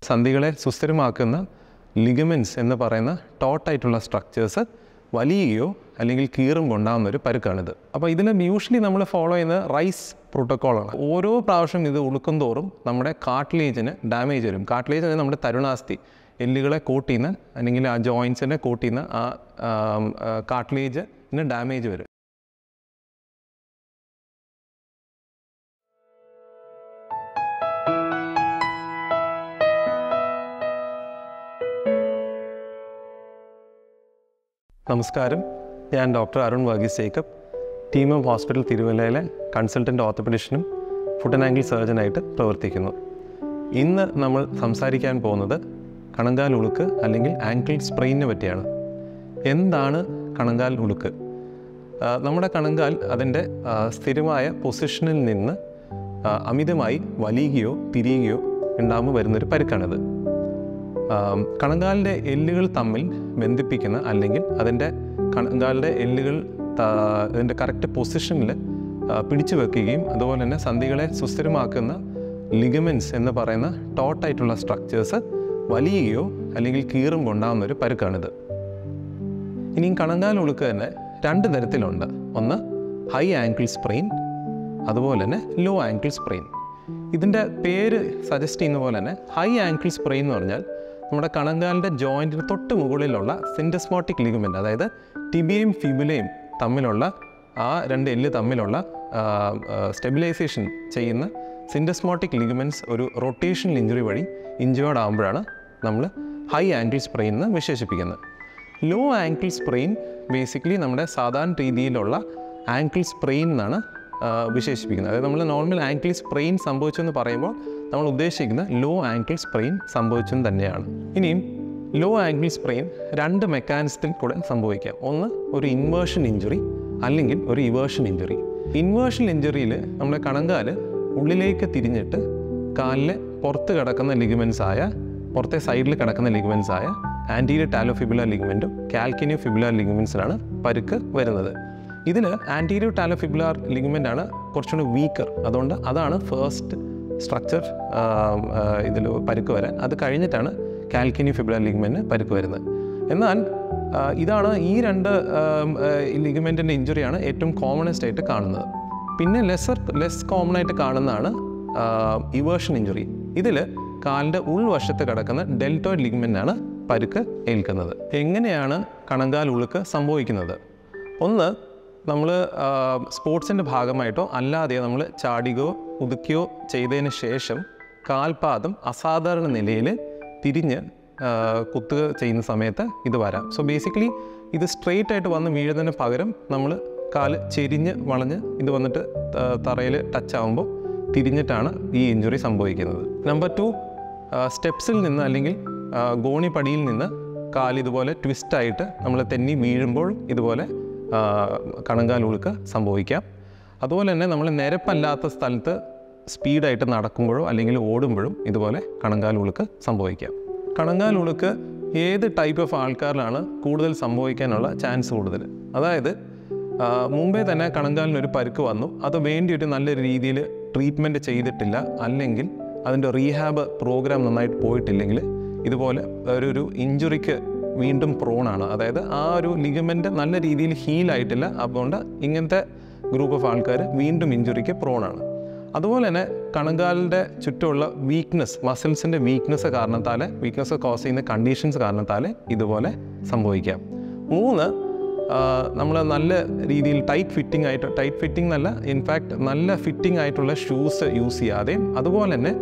സന്ധികളെ സുസ്ഥിരമാക്കുന്ന ligaments എന്ന് പറയുന്ന ടോട്ടായിട്ടുള്ള structures വലിയുകയോ അല്ലെങ്കിൽ കീറുമ്പോൾ ഉണ്ടാകുന്ന ഒരു പരുക്കാണിത്. അപ്പോൾ ഇതിൽ യൂഷ്വലി നമ്മൾ ഫോളോ ചെയ്യുന്ന റൈസ് പ്രോട്ടോക്കോളാണ്. ഓരോ പ്രാവശ്യം ഇത് ഉളുക്കും തോറും നമ്മുടെ കാർട്ടിലേജിന് ഡാമേജ് വരും. കാർട്ടിലേജ് అనేది നമ്മുടെ തരുണാസ്ഥി, എല്ലുകളെ കോട്ട് ചെയ്യുന്ന അല്ലെങ്കിൽ ആ ജോയിൻസിനെ കോട്ട് ചെയ്യുന്ന ആ കാർട്ടിലേജിന് ഡാമേജ് വരും. നമസ്കാരം, ഞാൻ doctor Arun Varghese Jacob, team of hospital തിരുവല്ലയിലെ കൺസൾട്ടൻറ്റ് ഓർത്തോപെഡിഷനും ഫുട്ട് ആൻഡ് ആങ്കിൾ സർജനായിട്ട് പ്രവർത്തിക്കുന്നു. ഇന്ന് നമ്മൾ സംസാരിക്കാൻ പോകുന്നത് കണങ്കാൽ ഉളുക്ക് അല്ലെങ്കിൽ ആങ്കിൾ സ്പ്രെയിനെ പറ്റിയാണ്. എന്താണ് കണങ്കാൽ ഉളുക്ക്? നമ്മുടെ കണങ്കാൽ അതിൻ്റെ സ്ഥിരമായ പൊസിഷനിൽ നിന്ന് അമിതമായി വലിയുകയോ തിരിയുകയോ ഉണ്ടാകുമ്പോൾ വരുന്നൊരു പരുക്കാണിത്. കണങ്കാലിൻ്റെ എല്ലുകൾ തമ്മിൽ ബന്ധിപ്പിക്കുന്ന അല്ലെങ്കിൽ അതിൻ്റെ കണങ്കാലിൻ്റെ എല്ലുകൾ അതിൻ്റെ കറക്റ്റ് പൊസിഷനിൽ പിടിച്ചു വെക്കുകയും അതുപോലെ തന്നെ സന്ധികളെ സുസ്ഥിരമാക്കുന്ന ലിഗമെൻറ്റ്സ് എന്ന് പറയുന്ന ടോട്ടായിട്ടുള്ള സ്ട്രക്ചേഴ്സ് വലിയുകയോ അല്ലെങ്കിൽ കീറുമ്പോൾ ഉണ്ടാകുന്നൊരു പരുക്കാണിത്. ഇനിയും കണങ്കാൽ ഉളുക്ക് തന്നെ രണ്ട് തരത്തിലുണ്ട്. ഒന്ന് ഹൈ ആങ്കിൾ സ്പ്രെയിൻ, അതുപോലെ തന്നെ ലോ ആങ്കിൾ സ്പ്രെയിൻ. ഇതിൻ്റെ പേര് സജസ്റ്റ് ചെയ്യുന്ന പോലെ തന്നെ ഹൈ ആങ്കിൾ സ്പ്രെയിൻ എന്ന് പറഞ്ഞാൽ നമ്മുടെ കണങ്കാലിൻ്റെ ജോയിൻറ്റിന് തൊട്ട് മുകളിലുള്ള സിൻഡസ്മോട്ടിക് ലിഗമെൻറ്റ്, അതായത് ടിബിയയും ഫിബുലയും തമ്മിലുള്ള ആ രണ്ട് എല്ല് തമ്മിലുള്ള സ്റ്റെബിലൈസേഷൻ ചെയ്യുന്ന സിൻഡസ്മോട്ടിക് ലിഗമെൻറ്റ്സ് ഒരു റൊട്ടേഷണൽ ഇഞ്ചുറി വഴി ഇഞ്ചേർഡ് ആകുമ്പോഴാണ് നമ്മൾ ഹൈ ആങ്കിൾ സ്പ്രെയിൻ എന്ന് വിശേഷിപ്പിക്കുന്നത്. ലോ ആങ്കിൾ സ്പ്രെയിൻ ബേസിക്കലി നമ്മുടെ സാധാരണ രീതിയിലുള്ള ആങ്കിൾ സ്പ്രെയിൻ എന്നാണ് വിശേഷിപ്പിക്കുന്നത്. അതായത് നമ്മൾ നോർമൽ ആങ്കിൾ സ്പ്രെയിൻ സംഭവിച്ചെന്ന് പറയുമ്പോൾ നമ്മൾ ഉദ്ദേശിക്കുന്ന ലോ ആങ്കിൾ സ്പ്രെയിൻ സംഭവിച്ചെന്ന് തന്നെയാണ്. ഇനിയും ലോ ആങ്കിൾ സ്പ്രെയിൻ രണ്ട് മെക്കാനിസത്തിൽ കൂടെ സംഭവിക്കാം. ഒന്ന് ഒരു ഇൻവേർഷൻ ഇഞ്ചുറി അല്ലെങ്കിൽ ഒരു ഇവേർഷൻ ഇഞ്ചുറി. ഇൻവേർഷൻ ഇഞ്ചുറിയിൽ നമ്മുടെ കണങ്കാല് ഉള്ളിലേക്ക് തിരിഞ്ഞിട്ട് കാലിലെ പുറത്ത് കിടക്കുന്ന ലിഗമെൻറ്റ്സ് ആയ പുറത്തെ സൈഡിൽ കിടക്കുന്ന ലിഗമെൻറ്റ്സ് ആയ ആൻറ്റീരിയർ ടാലോഫിബുലാർ ലിഗമെൻറ്റും കാൽക്കിനിയോ ഫിബുലാർ ലിഗമെൻറ്റ്സിനാണ് പരുക്ക് വരുന്നത്. ഇതിൽ ആൻറ്റീരിയർ ടാലോഫിബുലാർ ലിഗമെൻ്റ് ആണ് കുറച്ചുകൂടി വീക്കർ. അതുകൊണ്ട് അതാണ് ഫസ്റ്റ് സ്ട്രക്ചർ ഇതിൽ പരുക്ക് വരാൻ. അത് കഴിഞ്ഞിട്ടാണ് കാൽക്കിനിയോ ഫിബുലാർ ലിഗമെൻറ്റിന് പരുക്ക് വരുന്നത്. എന്നാൽ ഇതാണ് ഈ രണ്ട് ലിഗമെൻറ്റിൻ്റെ ഇഞ്ചുറിയാണ് ഏറ്റവും കോമണസ്റ്റ് ആയിട്ട് കാണുന്നത്. പിന്നെ ലെസ് കോമൺ ആയിട്ട് കാണുന്നതാണ് ഇവേർഷൻ ഇഞ്ചുറി. ഇതിൽ കാലിൻ്റെ ഉൾവശത്ത് കിടക്കുന്ന ഡെൽറ്റോയിഡ് ലിഗമെൻ്റാണ് പരുക്ക് ഏൽക്കുന്നത്. എങ്ങനെയാണ് കണങ്കാൽ ഉളുക്ക് സംഭവിക്കുന്നത്? ഒന്ന്, നമ്മൾ സ്പോർട്സിൻ്റെ ഭാഗമായിട്ടോ അല്ലാതെയോ നമ്മൾ ചാടുകയോ ഉതുക്കുകയോ ചെയ്തതിന് ശേഷം കാൽപാദം അസാധാരണ നിലയിൽ തിരിഞ്ഞ് കുത്തുക ചെയ്യുന്ന സമയത്ത് ഇത് വരാം. സോ ബേസിക്കലി ഇത് സ്ട്രെയിറ്റ് ആയിട്ട് വന്ന് വീഴുന്നതിന് പകരം നമ്മൾ കാല് ചെരിഞ്ഞ് വളഞ്ഞ് ഇത് വന്നിട്ട് തറയിൽ ടച്ച് ആകുമ്പോൾ തിരിഞ്ഞിട്ടാണ് ഈ ഇഞ്ചുറി സംഭവിക്കുന്നത്. നമ്പർ 2, സ്റ്റെപ്സിൽ നിന്ന് അല്ലെങ്കിൽ ഗോണിപ്പടിയിൽ നിന്ന് കാലിതുപോലെ ട്വിസ്റ്റായിട്ട് നമ്മൾ തെന്നി വീഴുമ്പോൾ ഇതുപോലെ കണങ്കാൽ ഉളുക്ക് സംഭവിക്കാം. അതുപോലെ തന്നെ നമ്മൾ നിരപ്പല്ലാത്ത സ്ഥലത്ത് സ്പീഡായിട്ട് നടക്കുമ്പോഴോ അല്ലെങ്കിൽ ഓടുമ്പോഴും ഇതുപോലെ കണങ്കാൽ ഉളുക്ക് സംഭവിക്കാം. കണങ്കാൽ ഉളുക്ക് ഏത് ടൈപ്പ് ഓഫ് ആൾക്കാരിലാണ് കൂടുതൽ സംഭവിക്കാനുള്ള ചാൻസ് കൂടുതൽ? അതായത് മുമ്പേ തന്നെ കണങ്കാലിനൊരു പരുക്ക് വന്നു, അത് വേണ്ടിയിട്ട് നല്ലൊരു രീതിയിൽ ട്രീറ്റ്മെൻറ്റ് ചെയ്തിട്ടില്ല, അല്ലെങ്കിൽ അതിൻ്റെ റീഹാബ് പ്രോഗ്രാം നന്നായിട്ട് പോയിട്ടില്ലെങ്കിൽ ഇതുപോലെ ഒരു ഇഞ്ചുറിക്ക് വീണ്ടും പ്രോണാണ്. അതായത് ആ ഒരു ലിഗമെൻ്റ് നല്ല രീതിയിൽ ഹീലായിട്ടില്ല. അതുകൊണ്ട് ഇങ്ങനത്തെ ഗ്രൂപ്പ് ഓഫ് ആൾക്കാർ വീണ്ടും ഇഞ്ചുറിക്ക് പ്രോണാണ്. അതുപോലെ തന്നെ കണങ്കാലിൻ്റെ ചുറ്റുമുള്ള വീക്ക്നെസ്, മസിൽസിൻ്റെ വീക്ക്നെസ് കാരണത്താൽ, വീക്ക്നെസ് കോസ് ചെയ്യുന്ന കണ്ടീഷൻസ് കാരണത്താൽ ഇതുപോലെ സംഭവിക്കാം. 3, നമ്മൾ നല്ല രീതിയിൽ ടൈറ്റ് ഫിറ്റിംഗ് എന്നല്ല, ഇൻഫാക്റ്റ് നല്ല ഫിറ്റിംഗ് ആയിട്ടുള്ള ഷൂസ് യൂസ് ചെയ്യാതെയും അതുപോലെ തന്നെ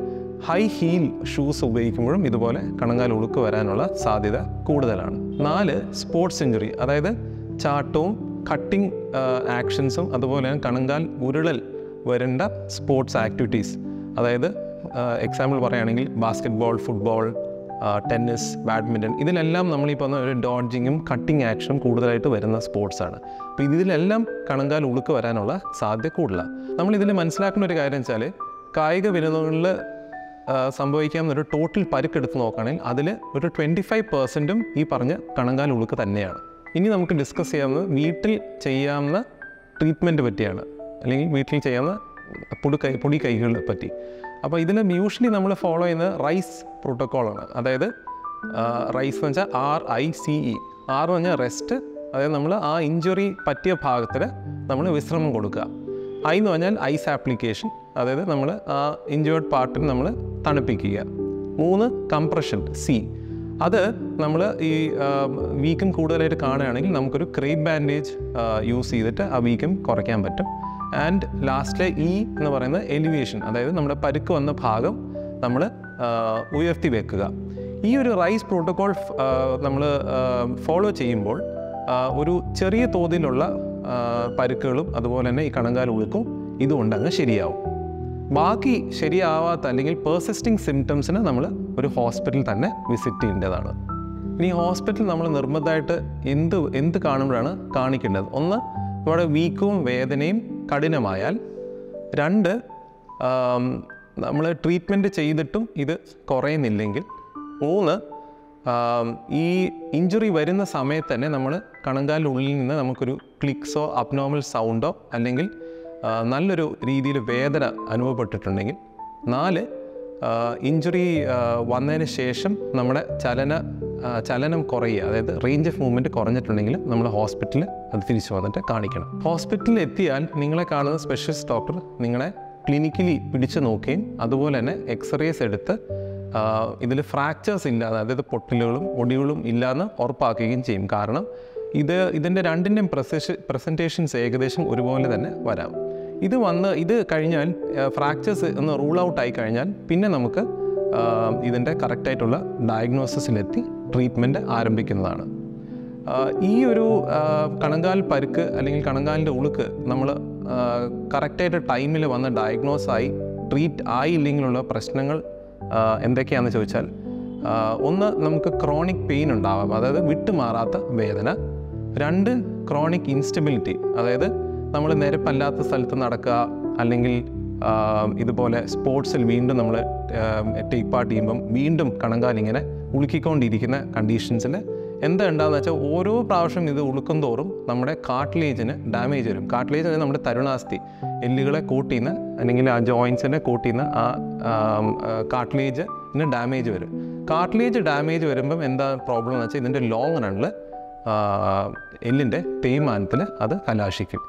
ഹൈ ഹീൽ ഷൂസ് ഉപയോഗിക്കുമ്പോഴും ഇതുപോലെ കണങ്കാൽ ഉളുക്ക് വരാനുള്ള സാധ്യത കൂടുതലാണ്. 4, സ്പോർട്സ് ഇഞ്ചുറി, അതായത് ചാട്ടവും കട്ടിങ് ആക്ഷൻസും അതുപോലെ തന്നെ കണങ്കാൽ ഉരുളൽ വരേണ്ട സ്പോർട്സ് ആക്ടിവിറ്റീസ്. അതായത് എക്സാമ്പിൾ പറയുകയാണെങ്കിൽ ബാസ്കറ്റ്ബോൾ, ഫുട്ബോൾ, ടെന്നീസ്, ബാഡ്മിൻ്റൺ, ഇതിലെല്ലാം നമ്മളിപ്പോൾ ഒരു ഡോഡ്ജിങ്ങും കട്ടിങ് ആക്ഷനും കൂടുതലായിട്ട് വരുന്ന സ്പോർട്സാണ്. അപ്പോൾ ഇതിലെല്ലാം കണങ്കാൽ ഉളുക്ക് വരാനുള്ള സാധ്യത കൂടുതലാണ്. നമ്മളിതിൽ മനസ്സിലാക്കുന്ന ഒരു കാര്യം വെച്ചാൽ കായിക വിനോദങ്ങളിൽ സംഭവിക്കാവുന്നൊരു ടോട്ടൽ പരുക്കെടുത്ത് നോക്കുകയാണെങ്കിൽ അതിൽ ഒരു 25% ഈ പറഞ്ഞ കണങ്കാൽ ഉളുക്ക് തന്നെയാണ്. ഇനി നമുക്ക് ഡിസ്കസ് ചെയ്യാവുന്നത് വീട്ടിൽ ചെയ്യാവുന്ന ട്രീറ്റ്മെൻറ്റ് പറ്റിയാണ്, അല്ലെങ്കിൽ വീട്ടിൽ ചെയ്യാവുന്ന പൊടി കൈകളെ പറ്റി. അപ്പോൾ ഇതിൽ യൂഷ്വലി നമ്മൾ ഫോളോ ചെയ്യുന്നത് റൈസ് പ്രോട്ടോക്കോളാണ്. അതായത് റൈസ് എന്ന് വെച്ചാൽ RICE. R എന്ന് പറഞ്ഞാൽ റെസ്റ്റ്, അതായത് നമ്മൾ ആ ഇഞ്ചുറി പറ്റിയ ഭാഗത്തിൽ നമ്മൾ വിശ്രമം കൊടുക്കുക. I എന്ന് പറഞ്ഞാൽ ഐസ് ആപ്ലിക്കേഷൻ, അതായത് നമ്മൾ ആ ഇഞ്ചേർഡ് പാർട്ടിന് നമ്മൾ തണുപ്പിക്കുക. 3 കംപ്രഷൻ C. അത് നമ്മൾ ഈ വീക്കം കൂടുതലായിട്ട് കാണുകയാണെങ്കിൽ നമുക്കൊരു ക്രേപ്പ് ബാൻഡേജ് യൂസ് ചെയ്തിട്ട് ആ വീക്കം കുറയ്ക്കാൻ പറ്റും. ആൻഡ് ലാസ്റ്റിലെ E എന്ന് പറയുന്നത് എലിവേഷൻ, അതായത് നമ്മുടെ പരുക്ക് വന്ന ഭാഗം നമ്മൾ ഉയർത്തി വെക്കുക. ഈ ഒരു റൈസ് പ്രോട്ടോക്കോൾ നമ്മൾ ഫോളോ ചെയ്യുമ്പോൾ ഒരു ചെറിയ തോതിലുള്ള പരുക്കുകളും അതുപോലെ തന്നെ ഈ കണങ്കാൽ ഉളുക്കും ഇതുകൊണ്ട് അങ്ങ് ശരിയാവും. ബാക്കി ശരിയാവാത്ത അല്ലെങ്കിൽ പെർസിസ്റ്റിംഗ് സിംറ്റംസിന് നമ്മൾ ഒരു ഹോസ്പിറ്റൽ തന്നെ വിസിറ്റ് ചെയ്യേണ്ടതാണ്. ഇനി ഹോസ്പിറ്റൽ നമ്മൾ നിർബന്ധമായിട്ട് എന്ത് കാണുമ്പോഴാണ് കാണിക്കേണ്ടത്? 1, നമ്മുടെ വീക്കവും വേദനയും കഠിനമായാൽ. 2, നമ്മൾ ട്രീറ്റ്മെൻറ്റ് ചെയ്തിട്ടും ഇത് കുറയുന്നില്ലെങ്കിൽ. 3, ഈ ഇഞ്ചുറി വരുന്ന സമയത്ത് തന്നെ നമ്മൾ കണങ്കാലിനുള്ളിൽ നിന്ന് നമുക്കൊരു ക്ലിക്സോ അബ്നോർമൽ സൗണ്ടോ അല്ലെങ്കിൽ നല്ലൊരു രീതിയിൽ വേദന അനുഭവപ്പെട്ടിട്ടുണ്ടെങ്കിൽ. 4, ഇഞ്ചുറി വന്നതിന് ശേഷം നമ്മുടെ ചലനം കുറയുക, അതായത് റേഞ്ച് ഓഫ് മൂവ്മെൻറ്റ് കുറഞ്ഞിട്ടുണ്ടെങ്കിൽ നമ്മൾ ഹോസ്പിറ്റലിൽ അത് തിരിച്ചു വന്നിട്ട് കാണിക്കണം. ഹോസ്പിറ്റലിൽ എത്തിയാൽ നിങ്ങളെ കാണുന്ന സ്പെഷ്യലിസ്റ്റ് ഡോക്ടർ നിങ്ങളെ ക്ലിനിക്കലി പിടിച്ചു നോക്കുകയും അതുപോലെ തന്നെ എക്സ്റേസ് എടുത്ത് ഇതിൽ ഫ്രാക്ചേഴ്സ് ഇല്ലാതെ, അതായത് പൊട്ടലുകളും ഒടിവുകളും ഇല്ലാന്ന് ഉറപ്പാക്കുകയും ചെയ്യും. കാരണം ഇതിൻ്റെ രണ്ടിൻ്റെയും പ്രസൻറ്റേഷൻസ് ഏകദേശം ഒരുപോലെ തന്നെ വരാം. ഇത് കഴിഞ്ഞാൽ ഫ്രാക്ചേഴ്സ് ഒന്ന് റൂൾ ഔട്ട് ആയി കഴിഞ്ഞാൽ പിന്നെ നമുക്ക് ഇതിൻ്റെ കറക്റ്റായിട്ടുള്ള ഡയഗ്നോസിസിലെത്തി ട്രീറ്റ്മെൻറ്റ് ആരംഭിക്കുന്നതാണ്. ഈ ഒരു കണങ്കാൽ പരുക്ക് അല്ലെങ്കിൽ കണങ്കാലിൻ്റെ ഉളുക്ക് നമ്മൾ കറക്റ്റായിട്ട് ടൈമിൽ വന്ന് ഡയഗ്നോസ് ആയി ട്രീറ്റ് ആയില്ലെങ്കിലുള്ള പ്രശ്നങ്ങൾ എന്തൊക്കെയാണെന്ന് ചോദിച്ചാൽ, 1, നമുക്ക് ക്രോണിക് പെയിൻ ഉണ്ടാവാം, അതായത് വിട്ടുമാറാത്ത വേദന. 2, ക്രോണിക് ഇൻസ്റ്റബിലിറ്റി, അതായത് നമ്മൾ നിരപ്പല്ലാത്ത സ്ഥലത്ത് നടക്കുക അല്ലെങ്കിൽ ഇതുപോലെ സ്പോർട്സിൽ വീണ്ടും നമ്മൾ ടേക്ക് പാർട്ട് ചെയ്യുമ്പം വീണ്ടും കണങ്കാലിങ്ങനെ ഉളുക്കിക്കൊണ്ടിരിക്കുന്ന കണ്ടീഷൻസിൽ എന്താ ഉണ്ടാകുന്ന വെച്ചാൽ ഓരോ പ്രാവശ്യം ഇത് ഉളുക്കും തോറും നമ്മുടെ കാർട്ടിലേജിന് ഡാമേജ് വരും. കാർട്ടിലേജ് അതായത് നമ്മുടെ തരുണാസ്ഥി, എല്ലുകളെ കോട്ട് ചെയ്യുന്ന അല്ലെങ്കിൽ ആ ജോയിൻസിനെ കോട്ട് ചെയ്യുന്ന ആ കാർട്ടിലേജിന് ഡാമേജ് വരും. കാർട്ടിലേജ് ഡാമേജ് വരുമ്പം എന്താ പ്രോബ്ലം എന്ന് വെച്ചാൽ ഇതിൻ്റെ ലോങ് റണ്ണിൽ എല്ലിൻ്റെ തേയ്മാനത്തിൽ അത് കലാശിക്കും.